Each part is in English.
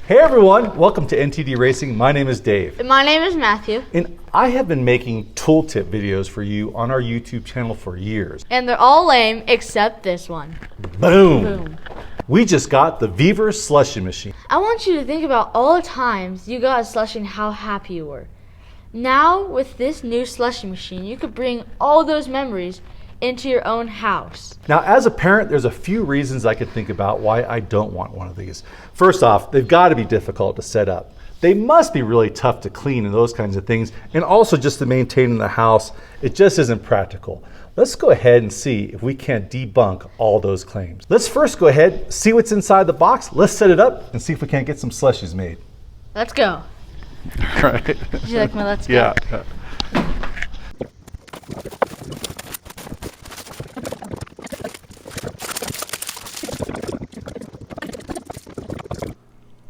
Hey everyone, welcome to NTD Racing. My name is Dave. My name is Matthew. And I have been making tooltip videos for you on our YouTube channel for years. And they're all lame except this one. Boom! Boom. We just got the VEVOR Slushy Machine. I want you to think about all the times you got a slushie and how happy you were. Now, with this new slushy machine, you could bring all those memories into your own house. Now, as a parent, there's a few reasons I could think about why I don't want one of these. First off, they've got to be difficult to set up. They must be really tough to clean and those kinds of things, and also just to maintain in the house. It just isn't practical. Let's go ahead and see if we can't debunk all those claims. Let's first go ahead, see what's inside the box. Let's set it up and see if we can't get some slushies made. Let's go. All right. Would you like my let's go? Yeah.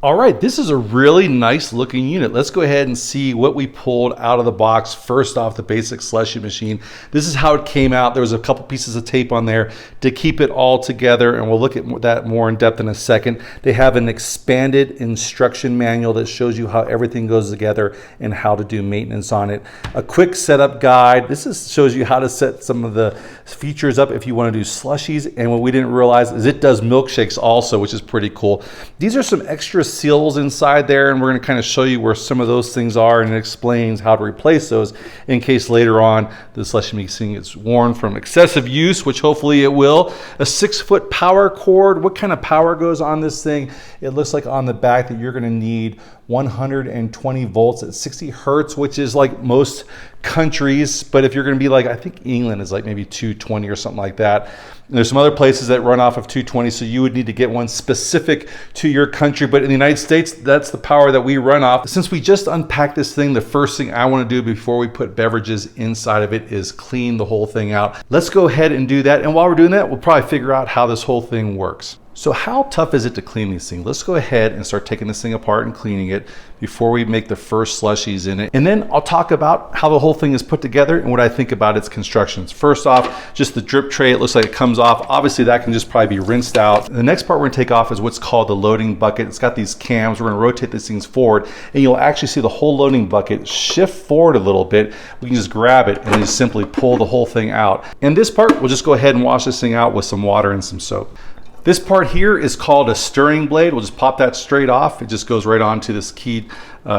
All right, this is a really nice looking unit. Let's go ahead and see what we pulled out of the box. First off, the basic slushy machine. This is how it came out. There was a couple pieces of tape on there to keep it all together, and we'll look at that more in depth in a second. They have an expanded instruction manual that shows you how everything goes together and how to do maintenance on it. A quick setup guide. This shows you how to set some of the features up if you want to do slushies, and what we didn't realize is it does milkshakes also, which is pretty cool. These are some extra seals inside there, and we're going to kind of show you where some of those things are, and it explains how to replace those in case later on the slushy machine gets worn from excessive use, which hopefully it will. A 6-foot power cord. What kind of power goes on this thing? It looks like on the back that you're going to need 120 volts at 60 hertz, which is like most countries, but if you're going to be like, I think England is like maybe 220 or something like that. And there's some other places that run off of 220, so you would need to get one specific to your country, but in the United States, that's the power that we run off. Since we just unpacked this thing, the first thing I want to do before we put beverages inside of it is clean the whole thing out. Let's go ahead and do that, and while we're doing that, we'll probably figure out how this whole thing works. So how tough is it to clean these things? Let's go ahead and start taking this thing apart and cleaning it before we make the first slushies in it. And then I'll talk about how the whole thing is put together and what I think about its constructions. First off, just the drip tray, it looks like it comes off. Obviously that can just probably be rinsed out. The next part we're gonna take off is what's called the loading bucket. It's got these cams. We're gonna rotate these things forward, and you'll actually see the whole loading bucket shift forward a little bit. We can just grab it and just simply pull the whole thing out. And this part, we'll just go ahead and wash this thing out with some water and some soap. This part here is called a stirring blade. We'll just pop that straight off. It just goes right onto this keyed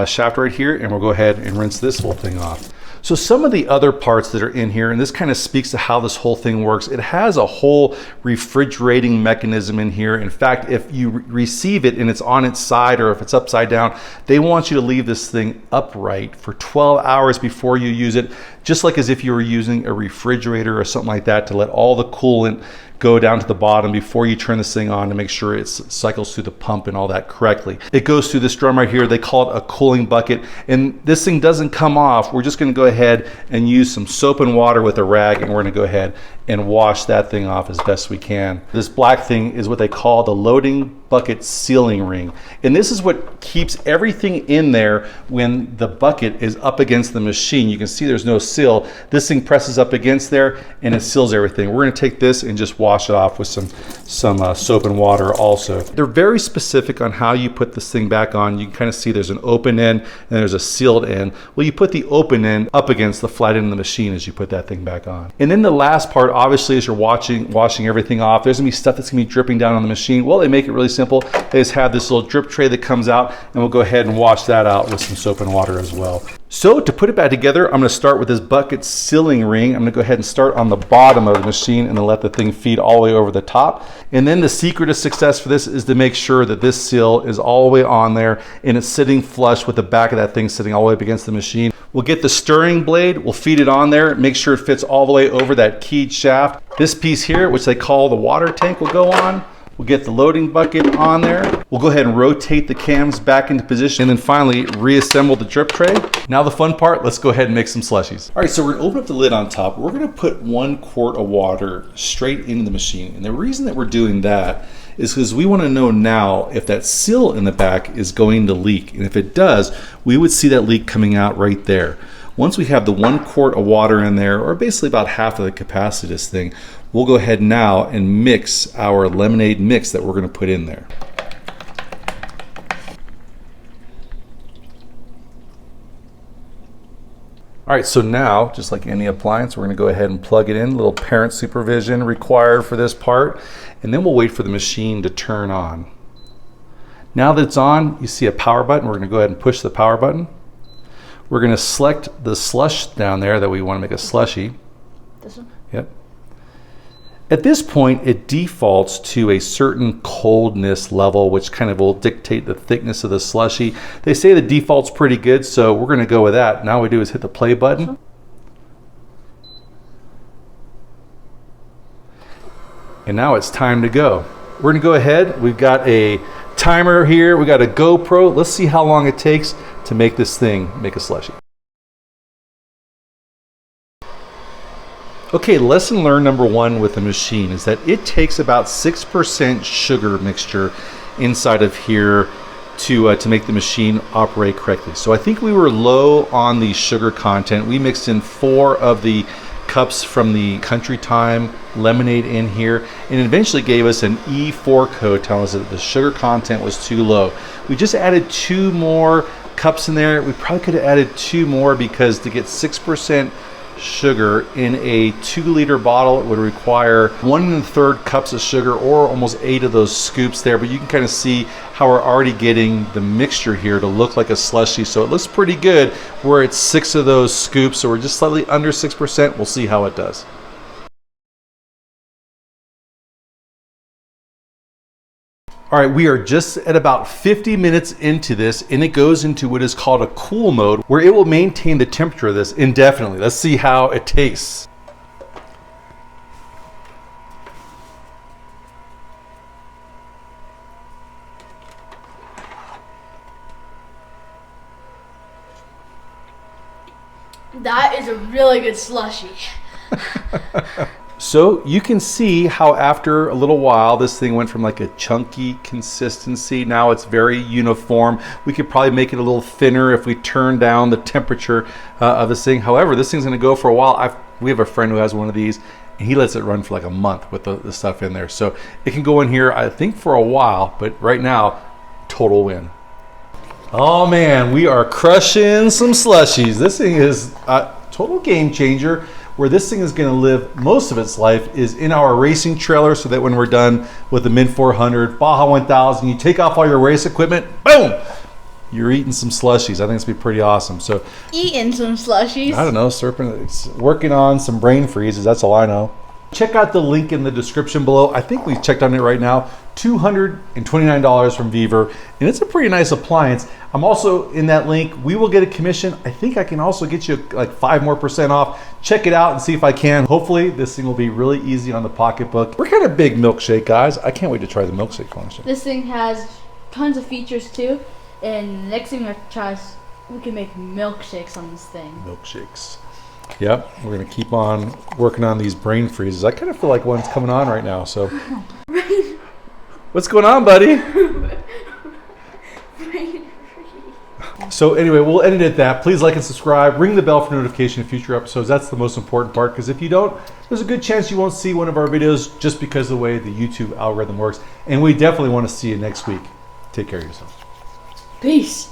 shaft right here, and we'll go ahead and rinse this whole thing off. So some of the other parts that are in here, and this kind of speaks to how this whole thing works, it has a whole refrigerating mechanism in here. In fact, if you receive it and it's on its side or if it's upside down, they want you to leave this thing upright for 12 hours before you use it, just like as if you were using a refrigerator or something like that, to let all the coolant go down to the bottom before you turn this thing on to make sure it cycles through the pump and all that correctly. It goes through this drum right here. They call it a cooling bucket, and this thing doesn't come off. We're just going to go ahead and use some soap and water with a rag, and we're going to go ahead and wash that thing off as best we can. This black thing is what they call the loading bucket sealing ring, and this is what keeps everything in there when the bucket is up against the machine. You can see there's no seal. This thing presses up against there and it seals everything. We're going to take this and just wash it off with some soap and water also. They're very specific on how you put this thing back on. You can kind of see there's an open end and there's a sealed end. Well, you put the open end up against the flat end of the machine as you put that thing back on. And then the last part, obviously, as you're washing everything off, there's gonna be stuff that's gonna be dripping down on the machine. Well, they make it really simple. They just have this little drip tray that comes out, and we'll go ahead and wash that out with some soap and water as well. So to put it back together, I'm gonna start with this bucket sealing ring. I'm gonna go ahead and start on the bottom of the machine and then let the thing feed all the way over the top. And then the secret of success for this is to make sure that this seal is all the way on there and it's sitting flush with the back of that thing sitting all the way up against the machine. We'll get the stirring blade, we'll feed it on there, make sure it fits all the way over that keyed shaft. This piece here, which they call the water tank, will go on. We'll get the loading bucket on there. We'll go ahead and rotate the cams back into position, and then finally reassemble the drip tray. Now the fun part, let's go ahead and make some slushies. All right, so we're gonna open up the lid on top. We're gonna put 1 quart of water straight into the machine. And the reason that we're doing that is because we wanna know now if that seal in the back is going to leak. And if it does, we would see that leak coming out right there. Once we have the 1 quart of water in there, or basically about half of the capacity of this thing, we'll go ahead now and mix our lemonade mix that we're going to put in there. All right, so now, just like any appliance, we're gonna go ahead and plug it in. A little parent supervision required for this part, and then we'll wait for the machine to turn on. Now that it's on, you see a power button. We're gonna go ahead and push the power button. We're gonna select the slush down there that we wanna make a slushie. This one? Yep. At this point, it defaults to a certain coldness level, which kind of will dictate the thickness of the slushie. They say the default's pretty good, so we're gonna go with that. Now what we do is hit the play button. And now it's time to go. We're gonna go ahead. We've got a timer here. We got a GoPro. Let's see how long it takes to make this thing make a slushie. Okay, lesson learned number one with the machine is that it takes about 6% sugar mixture inside of here to make the machine operate correctly. So I think we were low on the sugar content. We mixed in 4 of the cups from the Country Time lemonade in here, and it eventually gave us an E4 code telling us that the sugar content was too low. We just added 2 more cups in there. We probably could have added 2 more because to get 6% sugar in a 2-liter bottle, it would require 1 1/3 cups of sugar or almost 8 of those scoops there. But you can kind of see how we're already getting the mixture here to look like a slushie. So it looks pretty good where it's 6 of those scoops. So we're just slightly under 6%. We'll see how it does. All right, we are just at about 50 minutes into this, and it goes into what is called a cool mode, where it will maintain the temperature of this indefinitely. Let's see how it tastes. That is a really good slushie. So you can see how after a little while, this thing went from like a chunky consistency. Now it's very uniform. We could probably make it a little thinner if we turn down the temperature of this thing. However, this thing's gonna go for a while. We have a friend who has one of these, and he lets it run for like a month with the stuff in there. So it can go in here, I think, for a while, but right now, total win. Oh man, we are crushing some slushies. This thing is a total game changer. Where this thing is going to live most of its life is in our racing trailer, so that when we're done with the Mid 400, Baja 1000, you take off all your race equipment, boom, you're eating some slushies. I think it's going to be pretty awesome. So Eating some slushies. I don't know, Serpent, working on some brain freezes, that's all I know. Check out the link in the description below. I think we've checked on it right now. $229 from VEVOR, and it's a pretty nice appliance. I'm also in that link. We will get a commission. I think I can also get you like 5% more off. Check it out and see if I can. Hopefully this thing will be really easy on the pocketbook. We're kind of big milkshake guys. I can't wait to try the milkshake function. This thing has tons of features too, and the next thing we try is we can make milkshakes on this thing. Milkshakes. Yep, we're gonna keep on working on these brain freezes. I kind of feel like one's coming on right now, so. What's going on, buddy? So anyway, we'll end it at that. Please like and subscribe. Ring the bell for notification of future episodes. That's the most important part, because if you don't, there's a good chance you won't see one of our videos just because of the way the YouTube algorithm works. And we definitely want to see you next week. Take care of yourself. Peace.